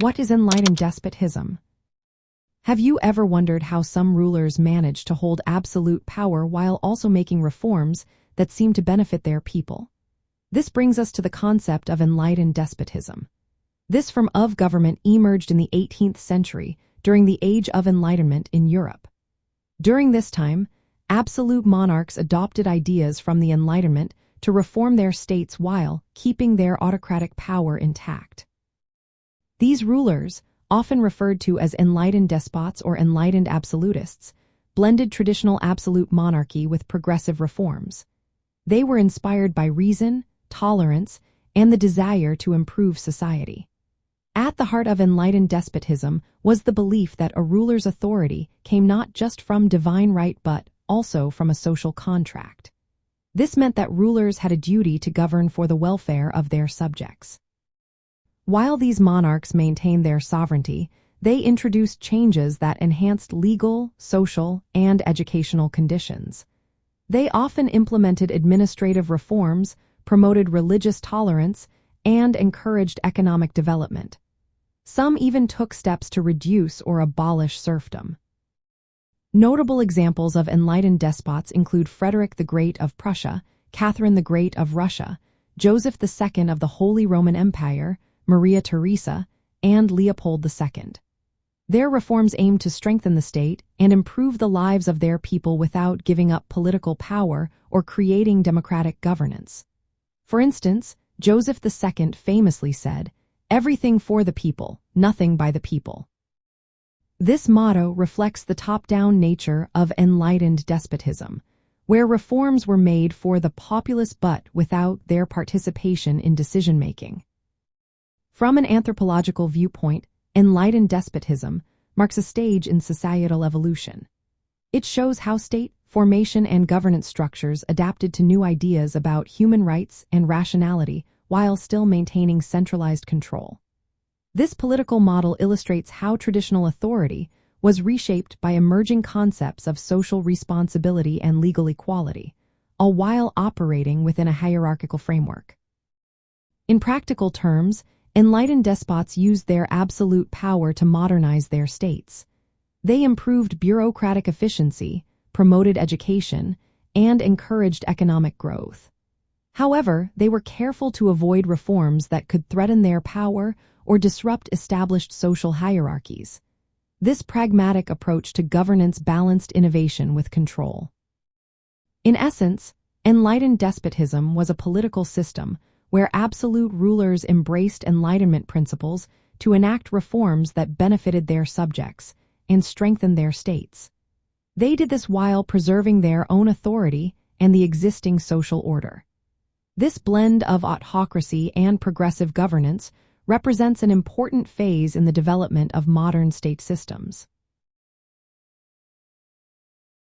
What is enlightened despotism? Have you ever wondered how some rulers manage to hold absolute power while also making reforms that seem to benefit their people? This brings us to the concept of enlightened despotism. This form of government emerged in the 18th century during the Age of Enlightenment in Europe. During this time, absolute monarchs adopted ideas from the Enlightenment to reform their states while keeping their autocratic power intact. These rulers, often referred to as enlightened despots or enlightened absolutists, blended traditional absolute monarchy with progressive reforms. They were inspired by reason, tolerance, and the desire to improve society. At the heart of enlightened despotism was the belief that a ruler's authority came not just from divine right but also from a social contract. This meant that rulers had a duty to govern for the welfare of their subjects. While these monarchs maintained their sovereignty, they introduced changes that enhanced legal, social, and educational conditions. They often implemented administrative reforms, promoted religious tolerance, and encouraged economic development. Some even took steps to reduce or abolish serfdom. Notable examples of enlightened despots include Frederick the Great of Prussia, Catherine the Great of Russia, Joseph II of the Holy Roman Empire, Maria Theresa, and Leopold II. Their reforms aimed to strengthen the state and improve the lives of their people without giving up political power or creating democratic governance. For instance, Joseph II famously said, "Everything for the people, nothing by the people." This motto reflects the top-down nature of enlightened despotism, where reforms were made for the populace but without their participation in decision-making. From an anthropological viewpoint, enlightened despotism marks a stage in societal evolution. It shows how state formation and governance structures adapted to new ideas about human rights and rationality while still maintaining centralized control. This political model illustrates how traditional authority was reshaped by emerging concepts of social responsibility and legal equality, all while operating within a hierarchical framework. In practical terms, enlightened despots used their absolute power to modernize their states. They improved bureaucratic efficiency, promoted education, and encouraged economic growth. However, they were careful to avoid reforms that could threaten their power or disrupt established social hierarchies. This pragmatic approach to governance balanced innovation with control. In essence, enlightened despotism was a political system where absolute rulers embraced Enlightenment principles to enact reforms that benefited their subjects and strengthened their states. They did this while preserving their own authority and the existing social order. This blend of autocracy and progressive governance represents an important phase in the development of modern state systems.